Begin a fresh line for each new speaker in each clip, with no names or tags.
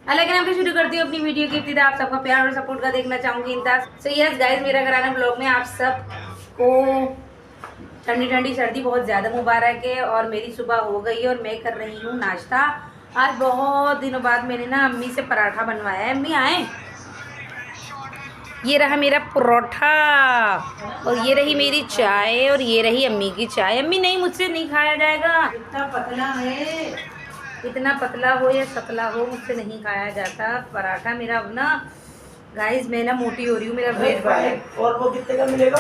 हालांकि मैं शुरू करती हूँ अपनी वीडियो की इब्तिदा आप सबका प्यार और सपोर्ट का देखना चाहूँगी इंतजार। सो यस गाइस, मेरा घराना ब्लॉग में आप सबको ठंडी ठंडी सर्दी बहुत ज़्यादा मुबारक है। और मेरी सुबह हो गई है और मैं कर रही हूँ नाश्ता। आज बहुत दिनों बाद मैंने ना अम्मी से पराठा बनवाया है। अम्मी आए, ये रहा मेरा परोठा और ये रही मेरी चाय और ये रही अम्मी की चाय। अम्मी नहीं, मुझसे नहीं खाया जाएगा,
इतना पतला है।
इतना पतला हो या सतला हो मुझसे नहीं खाया जाता पराठा। मेरा अब ना गाइस मैं ना मोटी हो रही हूँ, मेरा वेट बढ़ रहा है।
और वो कितने का मिलेगा?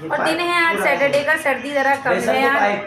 और दिन है आज सैटरडे का, सर्दी ज़रा कम है आज।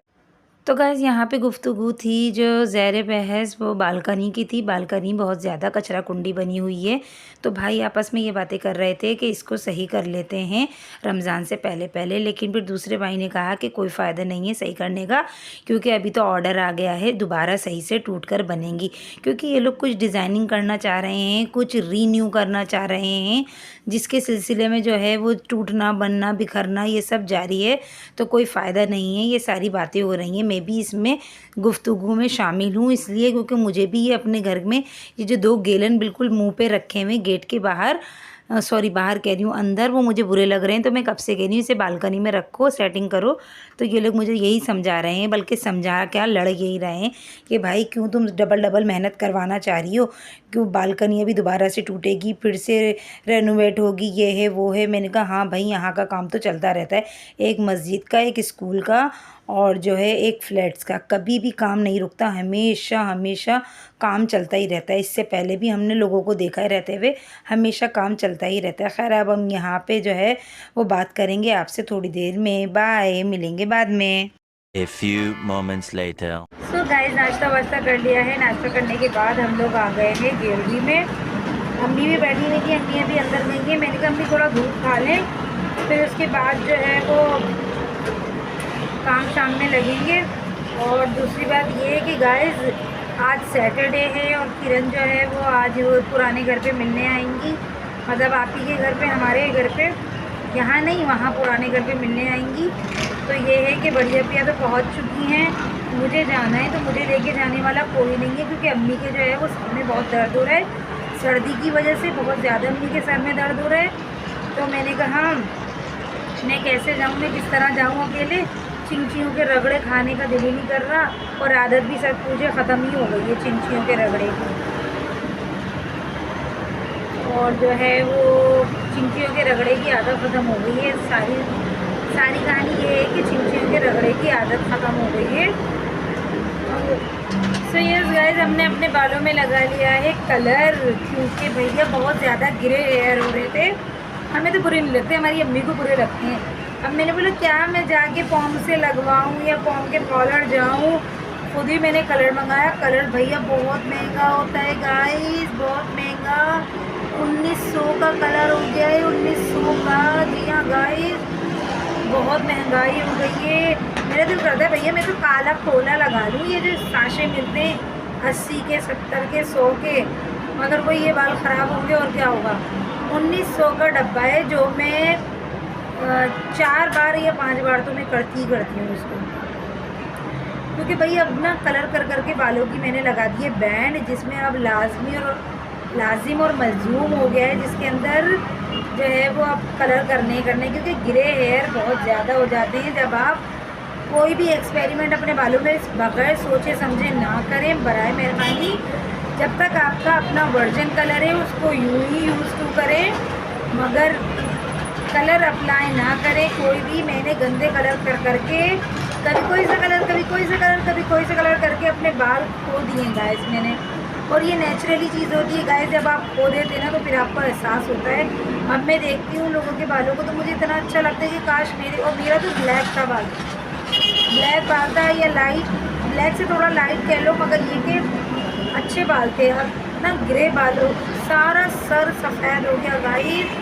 तो गाइज़ यहाँ पे गुफ्तगू थी जो ज़ेर बहस वो बालकनी की थी। बालकनी बहुत ज़्यादा कचरा कुंडी बनी हुई है, तो भाई आपस में ये बातें कर रहे थे कि इसको सही कर लेते हैं रमज़ान से पहले पहले। लेकिन फिर दूसरे भाई ने कहा कि कोई फ़ायदा नहीं है सही करने का, क्योंकि अभी तो ऑर्डर आ गया है, दोबारा सही से टूट कर बनेंगी। क्योंकि ये लोग कुछ डिज़ाइनिंग करना चाह रहे हैं, कुछ रीन्यू करना चाह रहे हैं, जिसके सिलसिले में जो है वो टूटना बनना बिखरना ये सब जारी है। तो कोई फ़ायदा नहीं है, ये सारी बातें हो रही हैं। मैं भी इसमें गुफ्तगू में शामिल हूँ इसलिए क्योंकि मुझे भी ये अपने घर में ये जो 2 गैलन बिल्कुल मुंह पे रखे हुए गेट के बाहर, सॉरी बाहर कह रही हूँ अंदर, वो मुझे बुरे लग रहे हैं। तो मैं कब से कह रही हूँ इसे बालकनी में रखो, सेटिंग करो। तो ये लोग मुझे यही समझा रहे हैं, बल्कि समझा क्या लड़ यही रहे हैं कि भाई क्यों तुम डबल मेहनत करवाना चाह रही हो, क्यों बालकनी अभी दोबारा से टूटेगी, फिर से रेनोवेट होगी, ये है वो है। मैंने कहा हाँ भाई यहाँ का काम तो चलता रहता है, एक मस्जिद का, एक स्कूल का और जो है एक फ्लैट्स का, कभी भी काम नहीं रुकता, हमेशा हमेशा काम चलता ही रहता है। इससे पहले भी हमने लोगों को देखा है रहते हुए, हमेशा काम चलता ही रहता है। खैर अब हम यहाँ पे जो है वो बात करेंगे आपसे थोड़ी देर में। बाय, मिलेंगे बाद में।
A few moments later.
So guys नाश्ता वाश्ता कर लिया है। नाश्ता करने के बाद हम लोग आ गए हैं गैलरी में। अम्मी भी बैठी हुई थी, अम्मी अभी अंदर गई हैं। मैंने कहा अम्मी थोड़ा धूप खा लें, फिर उसके बाद जो है वो काम शाम में लगेंगे। और दूसरी बात ये है कि गाइस आज सैटरडे है और किरण जो है वो आज वो पुराने घर पे मिलने आएंगी, मतलब आप ही के घर पे, हमारे घर पे, यहाँ नहीं वहाँ पुराने घर पे मिलने आएंगी। तो ये है कि बढ़िया पिया तो पहुँच चुकी हैं, मुझे जाना है। तो मुझे लेके जाने वाला कोई नहीं है क्योंकि अम्मी के जो है वो सर में बहुत दर्द हो रहा है, सर्दी की वजह से बहुत ज़्यादा अम्मी के सर में दर्द हो रहा है। तो मैंने कहा मैं कैसे जाऊँ, मैं किस तरह जाऊँ अकेले, चिंचियों के रगड़े खाने का दिल ही नहीं कर रहा। और आदत भी सब मुझे ख़त्म ही हो गई है चिंचियों के रगड़े की। और जो है वो चिंचियों के रगड़े की आदत ख़त्म हो गई है। सारी कहानी ये है कि चिंचियों के रगड़े की आदत ख़त्म हो गई है। सो यस गाइस, हमने अपने बालों में लगा लिया है कलर, क्योंकि भैया बहुत ज़्यादा ग्रे हेयर हो रहे थे। हमें तो बुरे नहीं लगते, हमारी अम्मी को बुरे लगते हैं। अब मैंने बोला क्या मैं जाके पॉम से लगवाऊँ या पॉम के कॉलर जाऊँ, खुद ही मैंने कलर मंगाया। कलर भैया बहुत महंगा होता है गाइस, बहुत महंगा, 1900 का कलर हो गया है, 1900 का। जी हाँ गाइस, बहुत महंगाई हो गई है। मेरा दिल करता है भैया मैं तो काला कोला लगा लूँ, ये जो साशे मिलते हैं 80 के 70 के 100 के, मगर वो ये बाल ख़राब होंगे और क्या होगा। 1900 का डब्बा है जो मैं 4 बार या 5 बार तो मैं करती ही करती हूँ इसको, क्योंकि भाई अब ना कलर कर करके बालों की मैंने लगा दी है बैंड, जिसमें अब लाजिम और मलजूम हो गया है, जिसके अंदर जो है वो अब कलर करने क्योंकि ग्रे हेयर बहुत ज़्यादा हो जाते हैं। जब आप कोई भी एक्सपेरिमेंट अपने बालों में बगैर सोचे समझे ना करें, बराए मेहरबानी, जब तक आपका अपना वर्जिन कलर है उसको यूँ ही यूज़ टू करें, मगर कलर अप्लाई ना करें कोई भी। मैंने गंदे कलर कर करके कभी कोई सा कलर, कभी कोई सा कलर, कभी कोई सा कलर करके अपने बाल खो दिए गाइस मैंने। और ये नेचुरली चीज़ होती है गाइस, जब आप खो देते हैं ना तो फिर आपको एहसास होता है। अब मैं देखती हूँ लोगों के बालों को तो मुझे इतना अच्छा लगता है कि काश मेरे, और मेरा तो ब्लैक था बाल, ब्लैक बाल था या लाइट, ब्लैक से थोड़ा लाइट कह लो, मगर ये कि अच्छे बाल थे। अब ना ग्रे बाल हो, सारा सर सफ़ेद हो गया गाइस।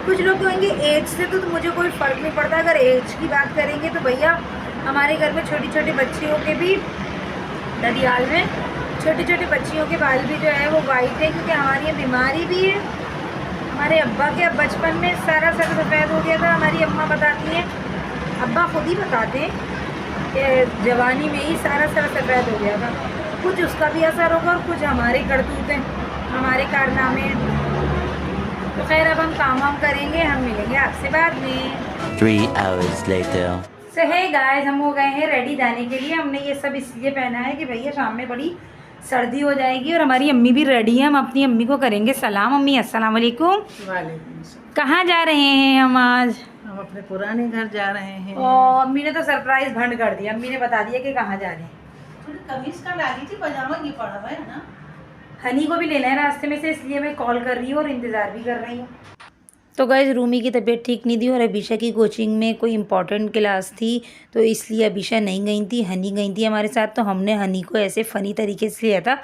कुछ लोग कहेंगे एज से तो मुझे कोई फ़र्क नहीं पड़ता। अगर एज की बात करेंगे तो भैया हमारे घर में छोटी छोटी बच्चियों के भी, ददियाल में छोटी छोटी बच्चियों के बाल भी जो है वो वाइट है, क्योंकि हमारी ये बीमारी भी है। हमारे अब्बा के अब बचपन में सारा सर सफ़ेद हो गया था, हमारी अम्मा बताती हैं, अब्बा खुद ही बताते हैं कि जवानी में ही सारा सर सफ़ेद हो गया था। कुछ उसका भी असर होगा और कुछ हमारे करतूतें, हमारे कारनामे। तो खैर अब हम काम वाम करेंगे, हम मिलेंगे आपसे बाद में।
3 hours later.
सो है गाइस, हम हो गए हैं रेडी जाने के लिए। हमने ये सब इसलिए पहना है कि भैया शाम में बड़ी सर्दी हो जाएगी और हमारी अम्मी भी रेडी है। हम अपनी अम्मी को करेंगे सलाम। अम्मी अस्सलाम वालेकुम।
वालेकुम सलाम।
कहाँ जा रहे हैं हम आज?
हम अपने पुराने घर जा रहे हैं।
और अम्मी ने तो सरप्राइज भंड कर दिया। अम्मी ने बता दिया कि कहाँ जा रहे हैं।
थोड़ी कमीज का डाली थी, पजामा नहीं पड़ा हुआ है ना।
हनी को भी लेना है रास्ते में से, इसलिए मैं कॉल कर रही हूँ और इंतज़ार भी कर रही हूँ। तो गाइस रूमी की तबीयत ठीक नहीं थी और अभिषा की कोचिंग में कोई इंपॉर्टेंट क्लास थी, तो इसलिए अभिषा नहीं गई थी, हनी गई थी हमारे साथ। तो हमने हनी को ऐसे फ़नी तरीके से लिया था,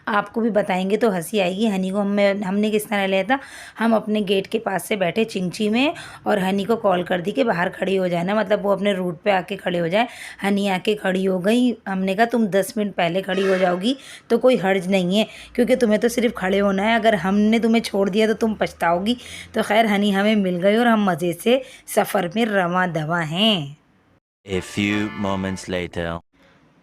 आपको भी बताएंगे तो हंसी आएगी। हनी को हमने किस तरह लिया था, हम अपने गेट के पास से बैठे चिंची में और हनी को कॉल कर दी कि बाहर खड़ी हो जाना, मतलब वो अपने रूट पे आके खड़े हो जाए। हनी आके खड़ी हो गई। हमने कहा तुम 10 मिनट पहले खड़ी हो जाओगी तो कोई हर्ज नहीं है, क्योंकि तुम्हें तो सिर्फ खड़े होना है, अगर हमने तुम्हें छोड़ दिया तो तुम पछताओगी। तो खैर हनी हमें मिल गई और हम मज़े से सफ़र में रवां दवा हैं।
A few moments later.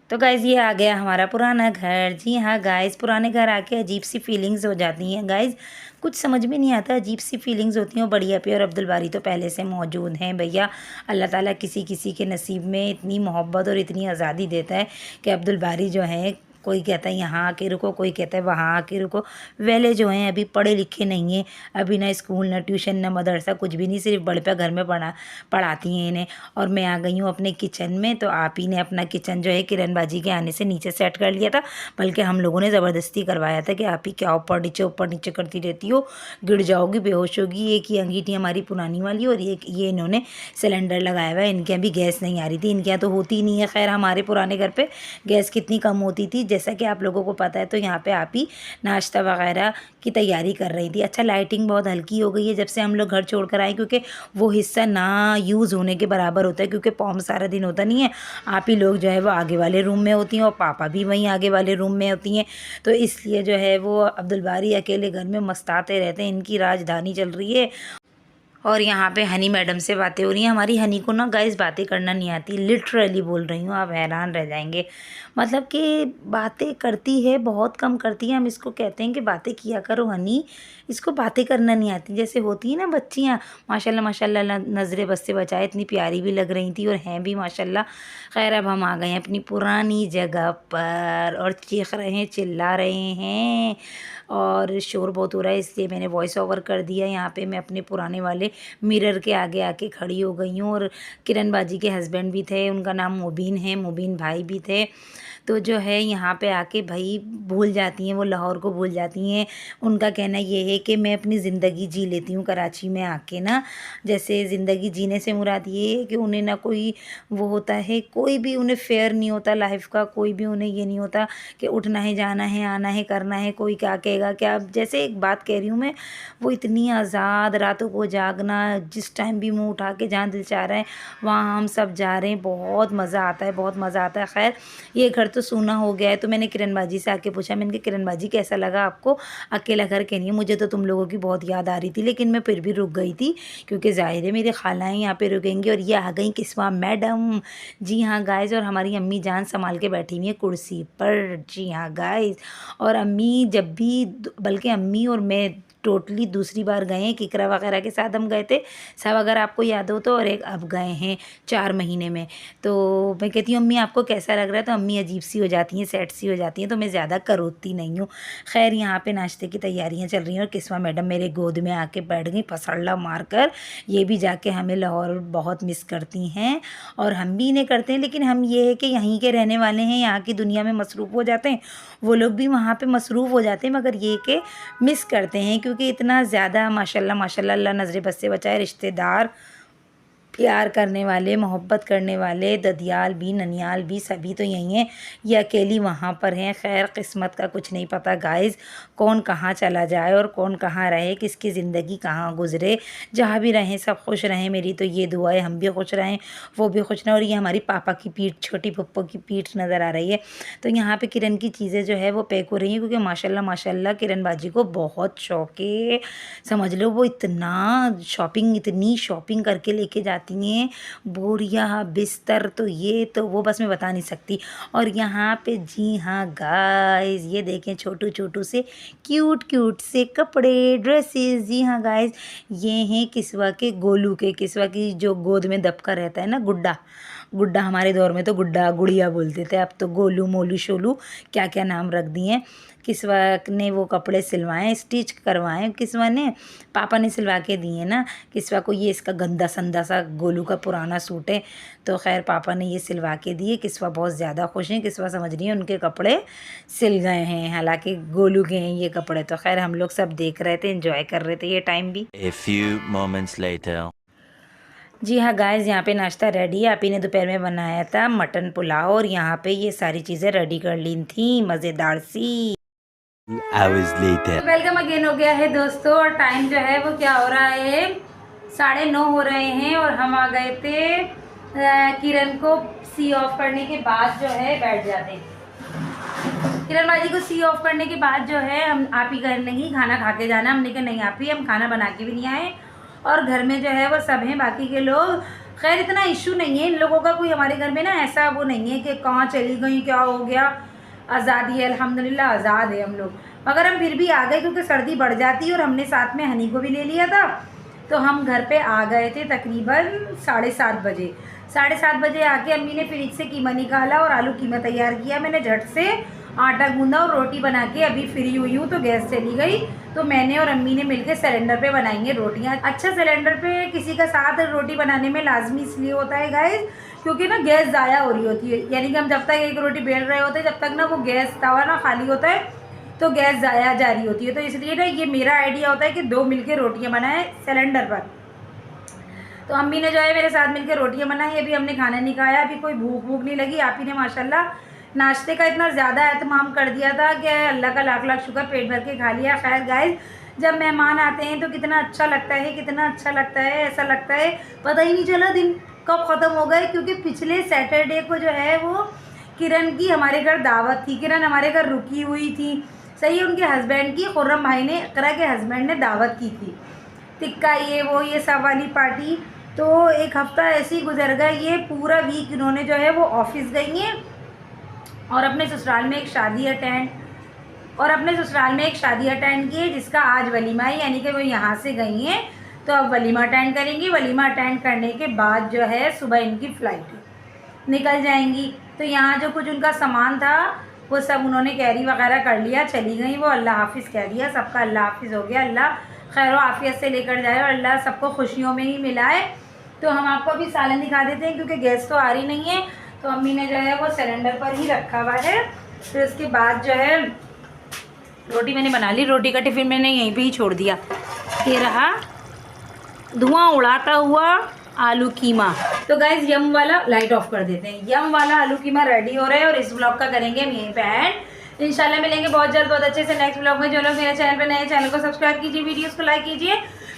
तो गाइज़ ये आ गया हमारा पुराना घर। जी हाँ गाइज़, पुराने घर आके अजीब सी फीलिंग्स हो जाती हैं गाइज़, कुछ समझ में नहीं आता, अजीब सी फीलिंग्स होती हैं। बढ़िया पे और अब्दुल बारी तो पहले से मौजूद हैं भैया। अल्लाह ताला किसी किसी के नसीब में इतनी मोहब्बत और इतनी आज़ादी देता है कि अब्दुल बारी जो है, कोई कहता है यहाँ आके रुको, कोई कहता है वहाँ आके रुको। वेले जो हैं अभी पढ़े लिखे नहीं हैं, अभी ना स्कूल ना ट्यूशन ना मदरसा कुछ भी नहीं, सिर्फ बड़े पे घर में पढ़ाती हैं इन्हें। और मैं आ गई हूँ अपने किचन में। तो आप ही ने अपना किचन जो है किरण बाजी के आने से नीचे सेट कर लिया था, बल्कि हम लोगों ने ज़बरदस्ती करवाया था कि आप ही क्या ऊपर नीचे करती रहती हो, गिर जाओगी, बेहोश होगी। एक ही अंगीठी हमारी पुरानी वाली और ये इन्होंने सिलेंडर लगाया हुआ है। इनके यहाँ भी गैस नहीं आ रही थी, इनके यहाँ तो होती नहीं है। खैर हमारे पुराने घर पर गैस कितनी कम होती थी, जैसा कि आप लोगों को पता है। तो यहाँ पे आप ही नाश्ता वगैरह की तैयारी कर रही थी। अच्छा लाइटिंग बहुत हल्की हो गई है जब से हम लोग घर छोड़कर आए, क्योंकि वो हिस्सा ना यूज़ होने के बराबर होता है, क्योंकि पॉम सारा दिन होता नहीं है। आप ही लोग जो है वो आगे वाले रूम में होती हैं और पापा भी वहीं आगे वाले रूम में होती हैं। तो इसलिए जो है वो अब्दुल बारी अकेले घर में मस्ताते रहते हैं, इनकी राजधानी चल रही है। और यहाँ पे हनी मैडम से बातें हो रही हैं। हमारी हनी को ना गाइस बातें करना नहीं आती, लिटरली बोल रही हूँ, आप हैरान रह जाएंगे। मतलब कि बातें करती है, बहुत कम करती है। हम इसको कहते हैं कि बातें किया करो हनी, इसको बातें करना नहीं आती। जैसे होती है ना बच्चियाँ, माशाल्लाह माशाल्लाह, नज़रें बस से बचाए, इतनी प्यारी भी लग रही थी और हैं भी माशाल्लाह। खैर अब हम आ गए हैं अपनी पुरानी जगह पर और चीख रहे हैं, चिल्ला रहे हैं और शोर बहुत हो रहा है, इसलिए मैंने वॉइस ओवर कर दिया। यहाँ पे मैं अपने पुराने वाले मिरर के आगे आके खड़ी हो गई हूँ। और किरण बाजी के हस्बैंड भी थे, उनका नाम मुबीन है, मुबीन भाई भी थे। तो जो है यहाँ पे आके भाई भूल जाती हैं, वो लाहौर को भूल जाती हैं। उनका कहना ये है कि मैं अपनी ज़िंदगी जी लेती हूँ कराची में आके ना। जैसे ज़िंदगी जीने से मुराद ये है कि उन्हें ना कोई वो होता है, कोई भी उन्हें फेयर नहीं होता लाइफ का, कोई भी उन्हें ये नहीं होता कि उठना है, जाना है, आना है, करना है, कोई क्या कहेगा क्या। जैसे एक बात कह रही हूँ मैं, वो इतनी आज़ाद, रातों को जागना, जिस टाइम भी मुँह उठा के जहाँ दिल चाह रहा है वहाँ हम सब जा रहे हैं। बहुत मज़ा आता है, बहुत मज़ा आता है। खैर ये घर तो सूना हो गया है। तो मैंने किरण बाजी से आके पूछा, मैंने कहा किरण बाजी कैसा लगा आपको अकेला घर के? नहीं, मुझे तो तुम लोगों की बहुत याद आ रही थी, लेकिन मैं फिर भी रुक गई थी, क्योंकि ज़ाहिर है मेरी खालाएँ यहाँ पे रुकेंगी। और ये आ गई किस्मा मैडम। जी हाँ गाइस, और हमारी अम्मी जान संभाल के बैठी हुई है कुर्सी पर। जी हाँ गाइस, और अम्मी जब भी, बल्कि अम्मी और मैं टोटली दूसरी बार गए हैं, किकरा वगैरह के साथ हम गए थे सब, अगर आपको याद हो तो। और एक अब गए हैं 4 महीने में। तो मैं कहती हूँ अम्मी आपको कैसा लग रहा है, तो अम्मी अजीब सी हो जाती हैं, सेट सी हो जाती हैं, तो मैं ज़्यादा करोती नहीं हूँ। खैर यहाँ पे नाश्ते की तैयारियाँ चल रही हैं और किस्मा मैडम मेरे गोद में आके बैठ गई फसड़ा मार कर। ये भी जाके हमें लाहौर बहुत मिस करती हैं और हम भी इन्हें करते हैं, लेकिन हम ये है कि यहीं के रहने वाले हैं, यहाँ की दुनिया में मसरूफ़ हो जाते हैं, वो लोग भी वहाँ पे मसरूफ़ हो जाते हैं, मगर ये कि मिस करते हैं, क्योंकि इतना ज़्यादा माशाल्लाह माशाल्लाह, अल्लाह नज़रें बस से बचाए, रिश्तेदार, प्यार करने वाले, मोहब्बत करने वाले, ददियाल भी ननियाल भी सभी तो यहीं हैं, ये अकेली वहाँ पर हैं। खैर किस्मत का कुछ नहीं पता गाइस, कौन कहाँ चला जाए और कौन कहाँ रहे, किसकी ज़िंदगी कहाँ गुजरे। जहाँ भी रहें सब खुश रहें, मेरी तो ये दुआ है, हम भी खुश रहें, वो भी खुश रहें। और ये हमारी पापा की पीठ, छोटी पप्पो की पीठ नज़र आ रही है। तो यहाँ पर किरण की चीज़ें जो है वो पैक हो रही हैं, क्योंकि माशाल्लाह माशाल्लाह किरण बाजी को बहुत शौक है, समझ लो। वो इतना शॉपिंग, इतनी शॉपिंग करके लेके जाती आती हैं, बोरिया बिस्तर, तो ये तो वो बस मैं बता नहीं सकती। और यहाँ पे जी हाँ गाइस, ये देखें छोटू छोटू से क्यूट क्यूट से कपड़े, ड्रेसेस। जी हाँ गाइस, ये हैं किस्वा के, गोलू के, किस्वा की जो गोद में दबका रहता है ना, गुड्डा। गुड्डा हमारे दौर में तो गुड्डा गुड़िया बोलते थे, अब तो गोलू मोलू शोलू क्या क्या नाम रख दिए। किस्वा ने वो कपड़े सिलवाए, स्टिच करवाए किस्वा ने, पापा ने सिलवा के दिए ना किस्वा को। ये इसका गंदा संदा सा गोलू का पुराना सूट है, तो खैर पापा ने ये सिलवा के दिए। किस्वा बहुत ज़्यादा खुश हैं, किस्वा समझ रही है उनके कपड़े सिल गए हैं, हालांकि गोलू के हैं ये कपड़े। तो खैर हम लोग सब देख रहे थे, एंजॉय कर रहे थे ये टाइम भी।
A few moments later.
जी हाँ गाइस, यहाँ पे नाश्ता रेडी है। आपी ने दोपहर में बनाया था मटन पुलाव, और यहाँ पे ये सारी चीज़ें रेडी कर ली थी मज़ेदार सी।
Hours later.
वेलकम अगेन हो गया है दोस्तों, और टाइम जो है वो क्या हो रहा है, 9:30 हो रहे हैं, और हम आ गए थे किरण को सी ऑफ करने के बाद जो है बैठ जाते। किरण बाजी को सी ऑफ करने के बाद जो है हम आप ही घर नहीं खाना खा के जाना। हमने कहा नहीं आप ही, हम खाना बना के भी नहीं आए, और घर में जो है वो सब हैं बाकी के लोग। खैर इतना इशू नहीं है इन लोगों का, कोई हमारे घर में ना ऐसा वो नहीं है कि कहाँ चली गई, क्या हो गया। आज़ादी है, अल्हम्दुलिल्लाह आज़ाद है हम लोग। मगर हम फिर भी आ गए क्योंकि सर्दी बढ़ जाती है, और हमने साथ में हनी को भी ले लिया था। तो हम घर पे आ गए थे तकरीबन 7:30 बजे। 7:30 बजे आके अम्मी ने फ्रिज से कीमा निकाला और आलू कीमा तैयार किया। मैंने झट से आटा गूंदा और रोटी बना के अभी फ्री हुई हूँ, तो गैस चली गई। तो मैंने और अम्मी ने मिलकर सिलेंडर पे बनाएंगे रोटियाँ। अच्छा, सिलेंडर पे किसी का साथ रोटी बनाने में लाजमी इसलिए होता है गाइस क्योंकि ना गैस ज़ाया हो रही होती है, यानी कि हम जब तक एक रोटी बेल रहे होते हैं, जब तक ना वो गैस तवा ना खाली होता है तो गैस ज़ाया जा रही होती है। तो इसलिए ना ये मेरा आइडिया होता है कि 2 मिलके रोटियाँ बनाएं सिलेंडर पर। तो अम्मी ने जो है मेरे साथ मिलकर रोटियाँ बनाई। अभी हमने खाना नहीं खाया, अभी कोई भूख नहीं लगी। आप ही ने माशाल्लाह नाश्ते का इतना ज़्यादा एहतमाम कर दिया था कि अल्लाह का लाख लाख शुक्र, पेट भर के खा लिया। खैर गाइस, जब मेहमान आते हैं तो कितना अच्छा लगता है, कितना अच्छा लगता है। ऐसा लगता है पता ही नहीं चला दिन कब ख़त्म हो गए, क्योंकि पिछले सैटरडे को जो है वो किरण की हमारे घर दावत थी। किरण हमारे घर रुकी हुई थी, सही है, उनके हस्बैंड की, खुर्रम भाई ने, इकरा के हस्बैंड ने दावत की थी, टिक्का ये वो ये सब वाली पार्टी। तो एक हफ़्ता ऐसे ही गुजर गया। ये पूरा वीक इन्होंने जो है वो ऑफिस गई हैं और अपने ससुराल में एक शादी अटेंड की है, जिसका आज वलीमा है, यानी कि वो यहाँ से गई हैं तो अब वलीमा अटेंड करेंगी। वलीमा अटेंड करने के बाद जो है सुबह इनकी फ़्लाइट निकल जाएंगी। तो यहाँ जो कुछ उनका सामान था वो सब उन्होंने कैरी वगैरह कर लिया, चली गई वो। अल्लाह हाफिज़ कह दिया, सबका अल्लाह हाफिज़ हो गया। अल्लाह खैर व आफियत से लेकर जाए और अल्लाह सबको खुशियों में ही मिलाए। तो हम आपको अभी सालन दिखा देते हैं क्योंकि गैस तो आ रही नहीं है। तो अम्मी ने जो है वो सिलेंडर पर ही रखा हुआ है। फिर उसके बाद जो है रोटी मैंने बना ली, रोटी का टिफ़िन मैंने यहीं पे ही छोड़ दिया। ये रहा धुआं उड़ाता हुआ आलू कीमा। तो गाइज यम वाला लाइट ऑफ कर देते हैं। यम वाला आलू कीमा रेडी हो रहा है और इस ब्लॉग का करेंगे हम यहीं पे एंड। इंशाल्लाह मिलेंगे बहुत जल्द बहुत अच्छे से नेक्स्ट ब्लॉग में। जो लोग मेरे चैनल पे नए, चैनल को सब्सक्राइब कीजिए, वीडियोस को लाइक कीजिए,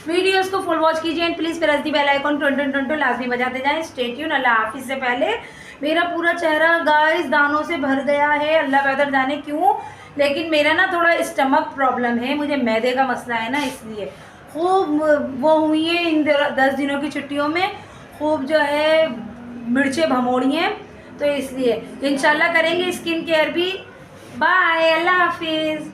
वीडियोस को फुल वॉच कीजिए and please press the bell icon टन लाजमी बजाते जाएं। Stay tune. अल्लाह हाफिज़। से पहले मेरा पूरा चेहरा गाइस दानों से भर गया है, अल्लाह बेहतर जाने क्यों, लेकिन मेरा ना थोड़ा स्टमक प्रॉब्लम है, मुझे मैदे का मसला है ना, इसलिए खूब वो हुई है इन 10 दिनों की छुट्टियों में, खूब जो है मिर्चें भमोड़ी हैं, तो इसलिए इंशाल्लाह करेंगे स्किन केयर भी। बाय, अल्लाह हाफिज़।